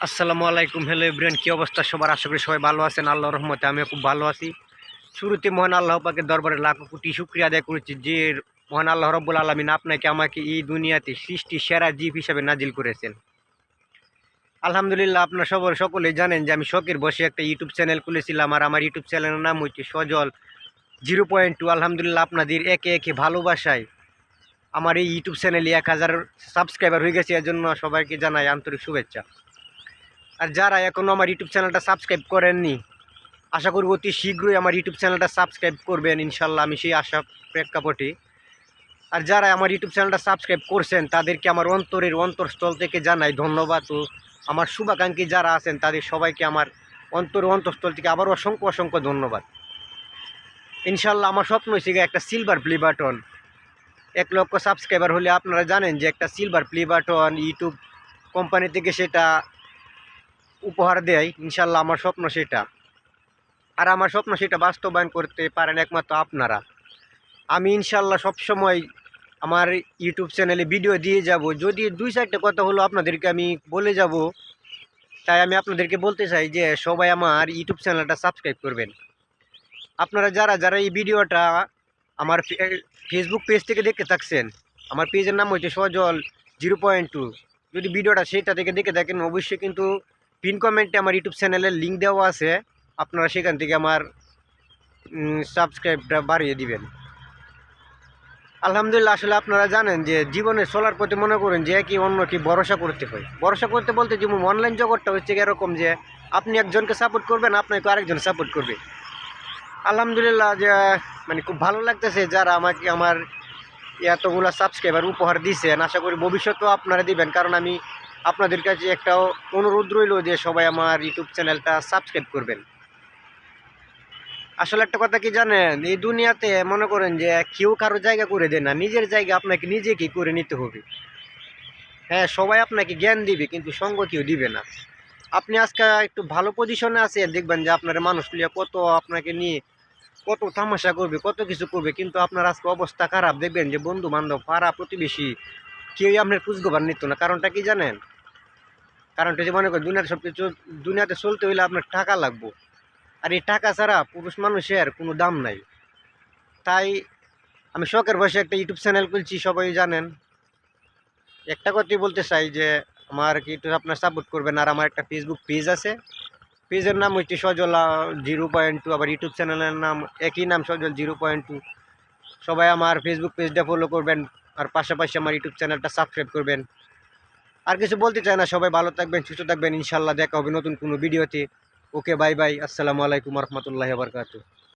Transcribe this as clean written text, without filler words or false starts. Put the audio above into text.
আসসালামু আলাইকুম। Hello everyone, কি অবস্থা সবার? আশা করি সবাই ভালো আছেন। আল্লাহর রহমতে আমিও খুব ভালো আছি। শুরুতে মহান আল্লাহ পাকের দরবারে লাখো কোটি শুকরিয়া আদায় করেছি যে মহান আল্লাহ রব্বুল আলামিন আপনাকে আমাকে এই দুনিয়াতে সৃষ্টি সেরা জীব হিসাবে নাজিল করেছেন। আলহামদুলিল্লাহ, আপনারা সকলেই জানেন যে আমি শখের বসে একটা ইউটিউব চ্যানেল খুলেছিলাম, আর আমার ইউটিউব চ্যানেলের নাম হচ্ছে সজল 0.2। আলহামদুলিল্লাহ, আপনাদের একে একে ভালোবাসায় আমার এই ইউটিউব চ্যানেলে 1000 সাবস্ক্রাইবার হয়ে গেছে। এর জন্য সবাইকে জানাই আন্তরিক শুভেচ্ছা। আর যারা এখনও আমার ইউটিউব চ্যানেলটা সাবস্ক্রাইব করেননি, আশা করব অতি শীঘ্রই আমার ইউটিউব চ্যানেলটা সাবস্ক্রাইব করবেন ইনশাল্লাহ, আমি সেই আশা প্রেক্ষাপটে। আর যারা আমার ইউটিউব চ্যানেলটা সাবস্ক্রাইব করছেন তাদেরকে আমার অন্তরের অন্তরস্থল থেকে জানাই ধন্যবাদ। ও আমার শুভাকাঙ্ক্ষী যারা আছেন তাদের সবাইকে আমার অন্তরস্থল থেকে আবারও অসংখ্য অসংখ্য ধন্যবাদ। ইনশাল্লাহ, আমার স্বপ্ন হয়েছে একটা সিলভার প্লে বাটন। 1 লক্ষ সাবস্ক্রাইবার হলে আপনারা জানেন যে একটা silver play button YouTube company থেকে সেটা উপহার দেয়। ইনশাল্লাহ, আমার স্বপ্ন সেটা। আর আমার স্বপ্ন সেটা বাস্তবায়ন করতে পারেন একমাত্র আপনারা। আমি ইনশাল্লাহ সবসময় আমার ইউটিউব চ্যানেলে ভিডিও দিয়ে যাব। যদি 2-4টা কথা হলো আপনাদেরকে আমি বলে যাব, তাই আমি আপনাদেরকে বলতে চাই যে সবাই আমার ইউটিউব চ্যানেলটা সাবস্ক্রাইব করবেন। আপনারা যারা যারা এই ভিডিওটা আমার ফেসবুক পেজ থেকে দেখতে থাকছেন, আমার পেজের নাম হচ্ছে সজল 0.2। যদি ভিডিওটা সেটা থেকে দেখে থাকেন, অবশ্যই কিন্তু পিন কমেন্টে আমার ইউটিউব চ্যানেলের লিঙ্ক দেওয়া আছে, আপনারা সেখান থেকে আমার সাবস্ক্রাইবটা বাড়িয়ে দিবেন। আলহামদুলিল্লাহ, আসলে আপনারা জানেন যে জীবনে চলার পথে মনে করেন যে কি অন্য কি ভরসা করতে হয়। ভরসা করতে বলতে যেমন অনলাইন জগৎটা হচ্ছে এরকম যে আপনি একজনকে সাপোর্ট করবেন, আপনাকে আরেকজন সাপোর্ট করবে। আলহামদুলিল্লাহ, যে মানে খুব ভালো লাগতেছে যারা আমাকে আমার এতগুলো সাবস্ক্রাইবার উপহার দিয়েছেন। আশা করি ভবিষ্যতেও আপনারা দিবেন, কারণ আমি আপনাদের কাছে একটা অনুরোধ রইল যে সবাই আমার ইউটিউব চ্যানেলটা সাবস্ক্রাইব করবেন। আসলে একটা কথা কি জানেন, এই দুনিয়াতে মনে করেন যে কেউ কারো জায়গা করে দেয় না, নিজের জায়গা আপনাকে নিজেকে করে নিতে হবে। হ্যাঁ, সবাই আপনাকে জ্ঞান দিবে কিন্তু সঙ্গ কেউ দিবে না। আপনি আজকে একটু ভালো পজিশনে আছেন, দেখবেন যে আপনার মানুষগুলি কত আপনাকে নিয়ে কত তামাশা করবে, কত কিছু করবে, কিন্তু আপনার আজকে অবস্থা খারাপ, দেখবেন যে বন্ধু বান্ধব পাড়া প্রতিবেশী কেউই আপনার খোঁজখবর নিত না। কারণটা কি জানেন? কারণটা যে মনে করেন দুনিয়াতে চলতে হইলে আপনার টাকা লাগবে, আর এই টাকা ছাড়া পুরুষ মানুষের কোনো দাম নাই। তাই আমি শখের বসে একটা ইউটিউব চ্যানেল খুলছি, সবাই জানেন। একটা কথাই বলতে চাই যে আমার একটু আপনার সাপোর্ট করবেন। আর আমার একটা ফেসবুক পেজ আছে, পেজের নাম হচ্ছে সজল 0.2। আবার ইউটিউব চ্যানেলের নাম একই নাম, সজল 0.2। সবাই আমার ফেসবুক পেজটা ফলো করবেন, আর পাশাপাশি আমার ইউটিউব চ্যানেলটা সাবস্ক্রাইব করবেন। আর কিছু বলতে চাই না, সবাই ভালো থাকবেন, সুস্থ থাকবেন। ইনশাল্লাহ দেখা হবে নতুন কোনো ভিডিওতে। ওকে, বাই বাই। আসসালামু আলাইকুম রহমতুল্লাহি ওয়া বারাকাতুহু।